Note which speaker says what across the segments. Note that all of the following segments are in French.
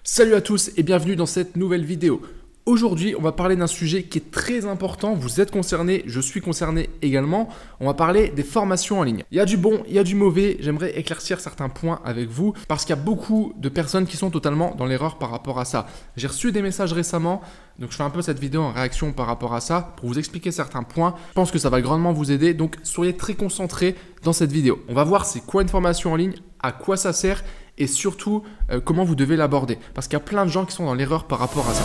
Speaker 1: Salut à tous et bienvenue dans cette nouvelle vidéo. Aujourd'hui, on va parler d'un sujet qui est très important. Vous êtes concernés, je suis concerné également. On va parler des formations en ligne. Il y a du bon, il y a du mauvais. J'aimerais éclaircir certains points avec vous parce qu'il y a beaucoup de personnes qui sont totalement dans l'erreur par rapport à ça. J'ai reçu des messages récemment, donc je fais un peu cette vidéo en réaction par rapport à ça pour vous expliquer certains points. Je pense que ça va grandement vous aider, donc soyez très concentrés dans cette vidéo. On va voir c'est quoi une formation en ligne, à quoi ça sert et surtout comment vous devez l'aborder. Parce qu'il y a plein de gens qui sont dans l'erreur par rapport à ça.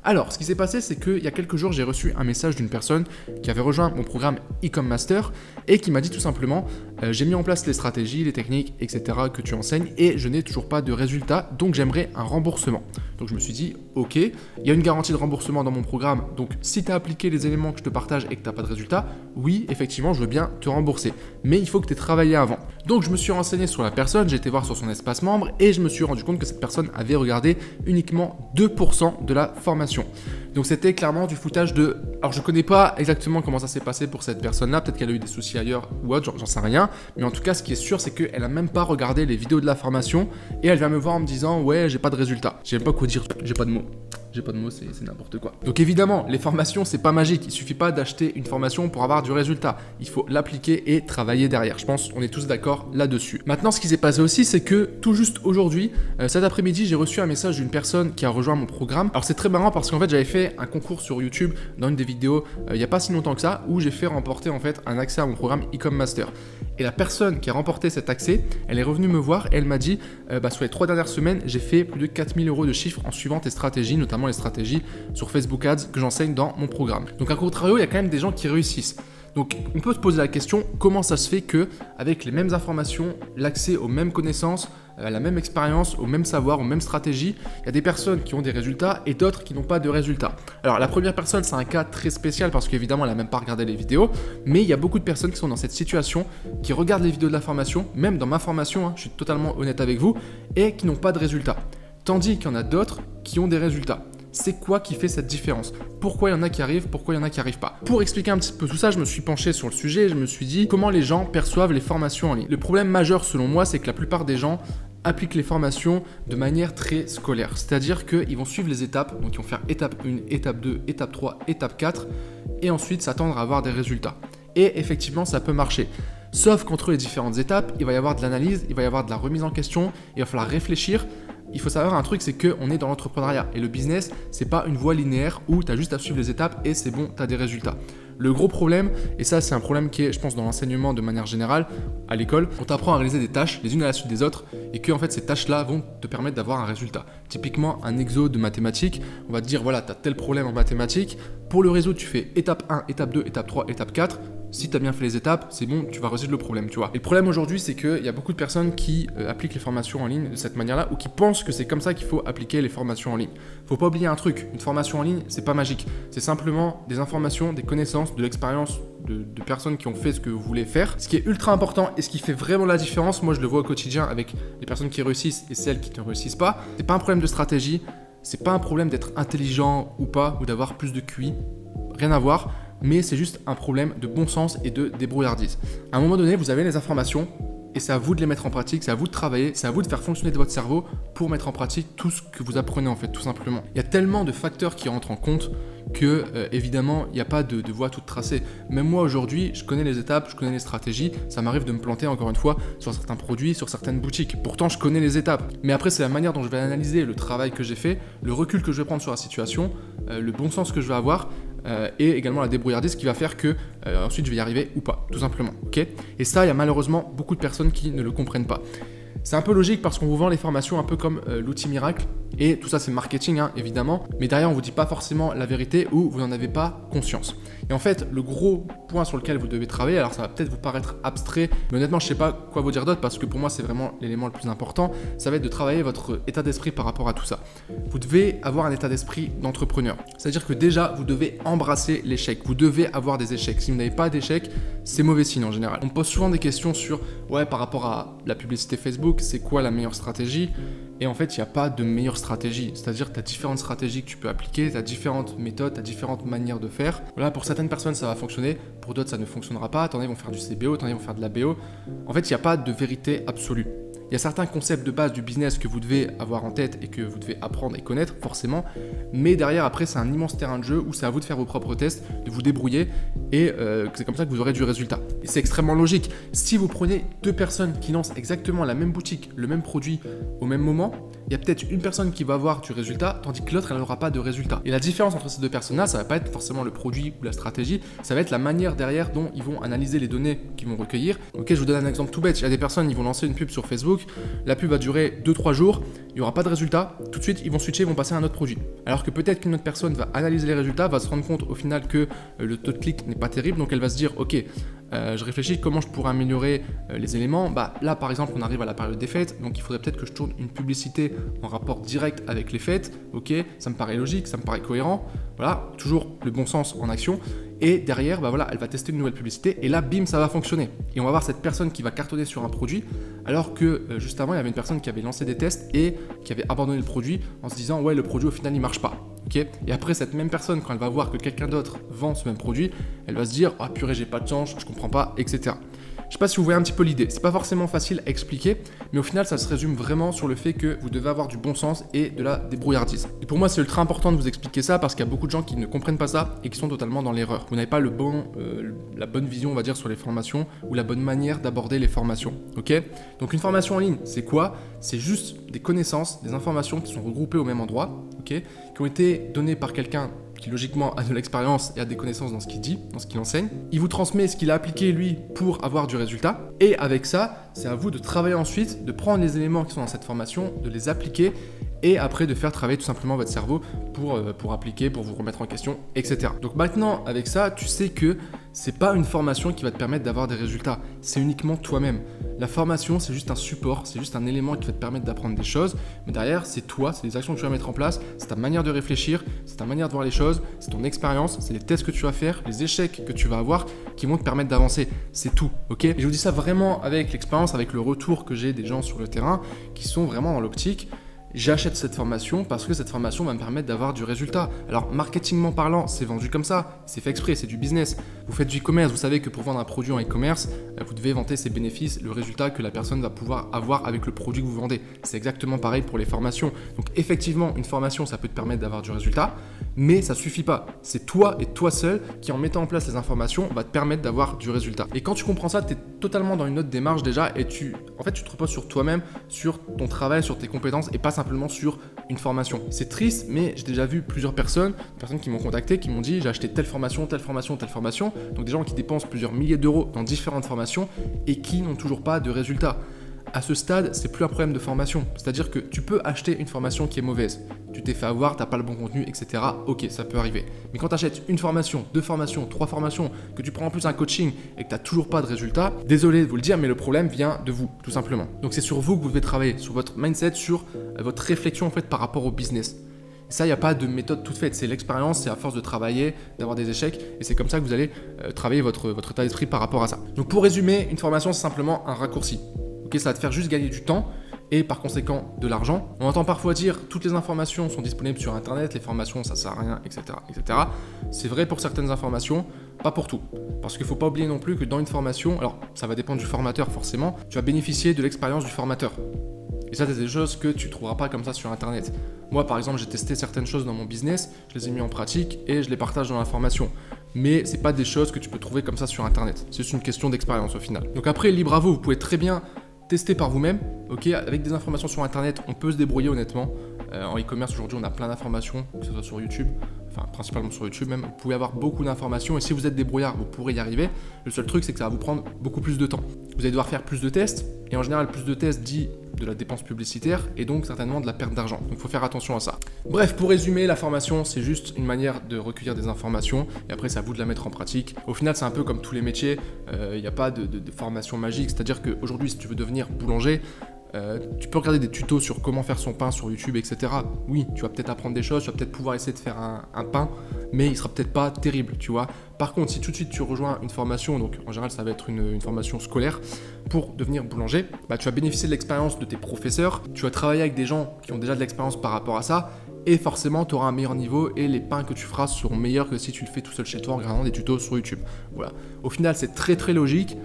Speaker 1: Alors, ce qui s'est passé, c'est qu'il y a quelques jours, j'ai reçu un message d'une personne qui avait rejoint mon programme e-com master et qui m'a dit tout simplement j'ai mis en place les stratégies, les techniques, etc. que tu enseignes et je n'ai toujours pas de résultat, donc j'aimerais un remboursement. Donc je me suis dit ok, il y a une garantie de remboursement dans mon programme, donc si tu as appliqué les éléments que je te partage et que tu n'as pas de résultat, oui, effectivement, je veux bien te rembourser, mais il faut que tu aies travaillé avant. Donc je me suis renseigné sur la personne, j'ai été voir sur son espace membre et je me suis rendu compte que cette personne avait regardé uniquement 2% de la formation. Donc c'était clairement du foutage de... Alors je connais pas exactement comment ça s'est passé pour cette personne-là, peut-être qu'elle a eu des soucis ailleurs ou autre, j'en sais rien. Mais en tout cas, ce qui est sûr, c'est qu'elle a même pas regardé les vidéos de la formation et elle vient me voir en me disant « Ouais, j'ai pas de résultat. » J'ai même pas quoi dire, j'ai pas de mots. J'ai pas de mots, c'est n'importe quoi. Donc évidemment, les formations, c'est pas magique. Il suffit pas d'acheter une formation pour avoir du résultat. Il faut l'appliquer et travailler derrière. Je pense qu'on est tous d'accord là-dessus. Maintenant, ce qui s'est passé aussi, c'est que tout juste aujourd'hui, cet après-midi, j'ai reçu un message d'une personne qui a rejoint mon programme. Alors c'est très marrant parce qu'en fait, j'avais fait un concours sur YouTube dans une des vidéos il y a pas si longtemps que ça, où j'ai fait remporter en fait un accès à mon programme e-com master. Et la personne qui a remporté cet accès, elle est revenue me voir et elle m'a dit sur les 3 dernières semaines, j'ai fait plus de 4000 € de chiffre en suivant tes stratégies, notamment les stratégies sur Facebook Ads que j'enseigne dans mon programme. Donc à contrario, il y a quand même des gens qui réussissent. Donc on peut se poser la question, comment ça se fait que avec les mêmes informations, l'accès aux mêmes connaissances, à la même expérience, au même savoir, aux mêmes stratégies, il y a des personnes qui ont des résultats et d'autres qui n'ont pas de résultats. Alors la première personne, c'est un cas très spécial parce qu'évidemment, elle n'a même pas regardé les vidéos, mais il y a beaucoup de personnes qui sont dans cette situation, qui regardent les vidéos de la formation, même dans ma formation, je suis totalement honnête avec vous, et qui n'ont pas de résultats. Tandis qu'il y en a d'autres qui ont des résultats. C'est quoi qui fait cette différence? Pourquoi il y en a qui arrivent, pourquoi il y en a qui arrivent pas? Pour expliquer un petit peu tout ça, je me suis penché sur le sujet et je me suis dit comment les gens perçoivent les formations en ligne. Le problème majeur selon moi, c'est que la plupart des gens appliquent les formations de manière très scolaire. C'est-à-dire qu'ils vont suivre les étapes, donc ils vont faire étape 1, étape 2, étape 3, étape 4 et ensuite s'attendre à avoir des résultats. Et effectivement, ça peut marcher. Sauf qu'entre les différentes étapes, il va y avoir de l'analyse, il va y avoir de la remise en question, il va falloir réfléchir. Il faut savoir un truc, c'est qu'on est dans l'entrepreneuriat et le business, c'est pas une voie linéaire où tu as juste à suivre les étapes et c'est bon, tu as des résultats. Le gros problème, et ça c'est un problème qui est, je pense, dans l'enseignement de manière générale, à l'école, on t'apprend à réaliser des tâches les unes à la suite des autres et que en fait ces tâches-là vont te permettre d'avoir un résultat. Typiquement, un exo de mathématiques, on va te dire voilà, tu as tel problème en mathématiques, pour le réseau tu fais étape 1, étape 2, étape 3, étape 4. Si tu as bien fait les étapes, c'est bon, tu vas résoudre le problème, tu vois. Et le problème aujourd'hui, c'est qu'il y a beaucoup de personnes qui appliquent les formations en ligne de cette manière-là ou qui pensent que c'est comme ça qu'il faut appliquer les formations en ligne. Faut pas oublier un truc, une formation en ligne, c'est pas magique. C'est simplement des informations, des connaissances, de l'expérience de personnes qui ont fait ce que vous voulez faire. Ce qui est ultra important et ce qui fait vraiment la différence, moi je le vois au quotidien avec les personnes qui réussissent et celles qui ne réussissent pas, c'est pas un problème de stratégie, c'est pas un problème d'être intelligent ou pas, ou d'avoir plus de QI, rien à voir. Mais c'est juste un problème de bon sens et de débrouillardise. À un moment donné, vous avez les informations et c'est à vous de les mettre en pratique, c'est à vous de travailler, c'est à vous de faire fonctionner votre cerveau pour mettre en pratique tout ce que vous apprenez en fait, tout simplement. Il y a tellement de facteurs qui rentrent en compte que évidemment, il n'y a pas de voie toute tracée. Même moi aujourd'hui, je connais les étapes, je connais les stratégies, ça m'arrive de me planter encore une fois sur certains produits, sur certaines boutiques. Pourtant, je connais les étapes. Mais après, c'est la manière dont je vais analyser le travail que j'ai fait, le recul que je vais prendre sur la situation, le bon sens que je vais avoir. Et également la débrouillardise qui va faire que ensuite je vais y arriver ou pas, tout simplement. Okay, et ça, il y a malheureusement beaucoup de personnes qui ne le comprennent pas. C'est un peu logique parce qu'on vous vend les formations un peu comme l'outil miracle et tout ça c'est marketing hein, évidemment, mais derrière on vous dit pas forcément la vérité ou vous n'en avez pas conscience. Et en fait le gros point sur lequel vous devez travailler, alors ça va peut-être vous paraître abstrait, mais honnêtement je sais pas quoi vous dire d'autre parce que pour moi c'est vraiment l'élément le plus important, ça va être de travailler votre état d'esprit par rapport à tout ça. Vous devez avoir un état d'esprit d'entrepreneur, c'est-à-dire que déjà vous devez embrasser l'échec, vous devez avoir des échecs. Si vous n'avez pas d'échecs, c'est mauvais signe en général. On me pose souvent des questions sur ouais par rapport à la publicité Facebook, c'est quoi la meilleure stratégie? Et en fait, il n'y a pas de meilleure stratégie. C'est-à-dire que tu as différentes stratégies que tu peux appliquer, tu as différentes méthodes, tu as différentes manières de faire. Voilà, pour certaines personnes, ça va fonctionner, pour d'autres, ça ne fonctionnera pas. T'en as, ils vont faire du CBO, t'en as, ils vont faire de la BO. En fait, il n'y a pas de vérité absolue. Il y a certains concepts de base du business que vous devez avoir en tête et que vous devez apprendre et connaître, forcément. Mais derrière, après, c'est un immense terrain de jeu où c'est à vous de faire vos propres tests, de vous débrouiller et c'est comme ça que vous aurez du résultat. Et c'est extrêmement logique. Si vous prenez deux personnes qui lancent exactement la même boutique, le même produit au même moment, il y a peut-être une personne qui va avoir du résultat, tandis que l'autre, elle n'aura pas de résultat. Et la différence entre ces deux personnes-là, ça va pas être forcément le produit ou la stratégie, ça va être la manière derrière dont ils vont analyser les données qu'ils vont recueillir. Ok, je vous donne un exemple tout bête. Il y a des personnes, ils vont lancer une pub sur Facebook, la pub va durer 2-3 jours, il n'y aura pas de résultat, tout de suite, ils vont switcher, ils vont passer à un autre produit. Alors que peut-être qu'une autre personne va analyser les résultats, va se rendre compte au final que le taux de clic n'est pas terrible, donc elle va se dire, ok, je réfléchis comment je pourrais améliorer les éléments. Là, par exemple, on arrive à la période des fêtes, donc il faudrait peut-être que je tourne une publicité en rapport direct avec les fêtes. Ok, ça me paraît logique, ça me paraît cohérent. Voilà, toujours le bon sens en action. Et derrière, elle va tester une nouvelle publicité et là, bim, ça va fonctionner. Et on va voir cette personne qui va cartonner sur un produit, alors que juste avant, il y avait une personne qui avait lancé des tests et qui avait abandonné le produit en se disant, ouais, le produit au final, il marche pas. Okay, et après, cette même personne, quand elle va voir que quelqu'un d'autre vend ce même produit, elle va se dire, ah purée, j'ai pas de chance, je comprends pas, etc. Je sais pas si vous voyez un petit peu l'idée. C'est pas forcément facile à expliquer, mais au final, ça se résume vraiment sur le fait que vous devez avoir du bon sens et de la débrouillardise. Et pour moi, c'est ultra important de vous expliquer ça parce qu'il y a beaucoup de gens qui ne comprennent pas ça et qui sont totalement dans l'erreur. Vous n'avez pas la bonne vision, on va dire, sur les formations ou la bonne manière d'aborder les formations. Ok ? Donc, une formation en ligne, c'est quoi ? C'est juste des connaissances, des informations qui sont regroupées au même endroit, ok ? Qui ont été données par quelqu'un qui logiquement a de l'expérience et a des connaissances dans ce qu'il dit, dans ce qu'il enseigne. Il vous transmet ce qu'il a appliqué lui pour avoir du résultat. Et avec ça, c'est à vous de travailler ensuite, de prendre les éléments qui sont dans cette formation, de les appliquer et après de faire travailler tout simplement votre cerveau pour appliquer, pour vous remettre en question, etc. Donc maintenant, avec ça, tu sais que c'est pas une formation qui va te permettre d'avoir des résultats, c'est uniquement toi-même. La formation, c'est juste un support, c'est juste un élément qui va te permettre d'apprendre des choses, mais derrière, c'est toi, c'est les actions que tu vas mettre en place, c'est ta manière de réfléchir, c'est ta manière de voir les choses, c'est ton expérience, c'est les tests que tu vas faire, les échecs que tu vas avoir qui vont te permettre d'avancer. C'est tout, ok ? Et je vous dis ça vraiment avec l'expérience, avec le retour que j'ai des gens sur le terrain qui sont vraiment dans l'optique. J'achète cette formation parce que cette formation va me permettre d'avoir du résultat. Alors, marketingment parlant, c'est vendu comme ça, c'est fait exprès, c'est du business. Vous faites du e-commerce, vous savez que pour vendre un produit en e-commerce, vous devez vanter ses bénéfices, le résultat que la personne va pouvoir avoir avec le produit que vous vendez. C'est exactement pareil pour les formations. Donc, effectivement, une formation, ça peut te permettre d'avoir du résultat, mais ça suffit pas. C'est toi et toi seul qui, en mettant en place les informations, va te permettre d'avoir du résultat. Et quand tu comprends ça, tu es totalement dans une autre démarche déjà et tu te reposes sur toi-même, sur ton travail, sur tes compétences et pas simplement sur une formation. C'est triste, mais j'ai déjà vu plusieurs personnes qui m'ont contacté, qui m'ont dit j'ai acheté telle formation, telle formation, telle formation. Donc des gens qui dépensent plusieurs milliers d'euros dans différentes formations et qui n'ont toujours pas de résultats. À ce stade, c'est plus un problème de formation. C'est-à-dire que tu peux acheter une formation qui est mauvaise. Tu t'es fait avoir, tu n'as pas le bon contenu, etc. Ok, ça peut arriver. Mais quand tu achètes une formation, 2 formations, 3 formations, que tu prends en plus un coaching et que tu n'as toujours pas de résultat, désolé de vous le dire, mais le problème vient de vous, tout simplement. Donc c'est sur vous que vous devez travailler, sur votre mindset, sur votre réflexion en fait par rapport au business. Et ça, il n'y a pas de méthode toute faite. C'est l'expérience, c'est à force de travailler, d'avoir des échecs. Et c'est comme ça que vous allez travailler votre état d'esprit par rapport à ça. Donc pour résumer, une formation, c'est simplement un raccourci. Ok, ça va te faire juste gagner du temps et par conséquent de l'argent. On entend parfois dire toutes les informations sont disponibles sur internet, les formations ça sert à rien, etc. etc. C'est vrai pour certaines informations, pas pour tout. Parce qu'il ne faut pas oublier non plus que dans une formation, alors ça va dépendre du formateur forcément, tu vas bénéficier de l'expérience du formateur. Et ça, c'est des choses que tu ne trouveras pas comme ça sur internet. Moi par exemple, j'ai testé certaines choses dans mon business, je les ai mis en pratique et je les partage dans la formation. Mais c'est pas des choses que tu peux trouver comme ça sur internet. C'est juste une question d'expérience au final. Donc après, libre à vous, vous pouvez très bien tester par vous-même, ok, avec des informations sur internet, on peut se débrouiller honnêtement. En e-commerce aujourd'hui, on a plein d'informations, que ce soit sur YouTube, enfin principalement sur YouTube même. Vous pouvez avoir beaucoup d'informations et si vous êtes débrouillard, vous pourrez y arriver. Le seul truc, c'est que ça va vous prendre beaucoup plus de temps. Vous allez devoir faire plus de tests et en général, plus de tests dit de la dépense publicitaire et donc certainement de la perte d'argent. Donc il faut faire attention à ça. Bref, pour résumer, la formation, c'est juste une manière de recueillir des informations et après, c'est à vous de la mettre en pratique. Au final, c'est un peu comme tous les métiers, il n'y a pas de formation magique. C'est-à-dire qu'aujourd'hui, si tu veux devenir boulanger, Tu peux regarder des tutos sur comment faire son pain sur YouTube, etc. Oui, tu vas peut-être apprendre des choses, tu vas peut-être pouvoir essayer de faire un pain, mais il sera peut-être pas terrible, tu vois. Par contre, si tout de suite tu rejoins une formation, donc en général ça va être une formation scolaire, pour devenir boulanger, bah, tu vas bénéficier de l'expérience de tes professeurs, tu vas travailler avec des gens qui ont déjà de l'expérience par rapport à ça, et forcément tu auras un meilleur niveau et les pains que tu feras seront meilleurs que si tu le fais tout seul chez toi en regardant des tutos sur YouTube. Voilà. Au final, c'est très très logique.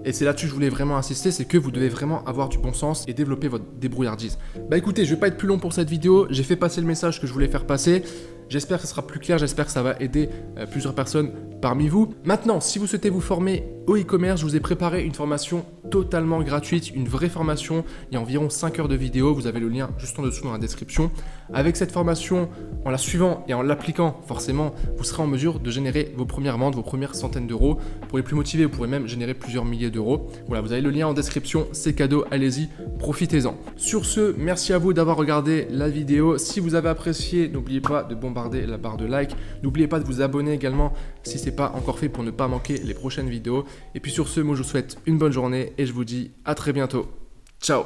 Speaker 1: Et c'est là-dessus que je voulais vraiment insister, c'est que vous devez vraiment avoir du bon sens et développer votre débrouillardise. Bah écoutez, je vais pas être plus long pour cette vidéo, j'ai fait passer le message que je voulais faire passer. J'espère que ce sera plus clair, j'espère que ça va aider plusieurs personnes parmi vous. Maintenant, si vous souhaitez vous former au e-commerce, je vous ai préparé une formation totalement gratuite, une vraie formation. Il y a environ 5 heures de vidéo, vous avez le lien juste en dessous dans la description. Avec cette formation, en la suivant et en l'appliquant, forcément, vous serez en mesure de générer vos premières ventes, vos premières centaines d'euros. Pour les plus motivés, vous pourrez même générer plusieurs milliers d'euros. Voilà, vous avez le lien en description, c'est cadeau, allez-y, profitez-en. Sur ce, merci à vous d'avoir regardé la vidéo. Si vous avez apprécié, n'oubliez pas de bombarder la barre de like. N'oubliez pas de vous abonner également si ce n'est pas encore fait pour ne pas manquer les prochaines vidéos. Et puis sur ce, moi je vous souhaite une bonne journée et je vous dis à très bientôt. Ciao!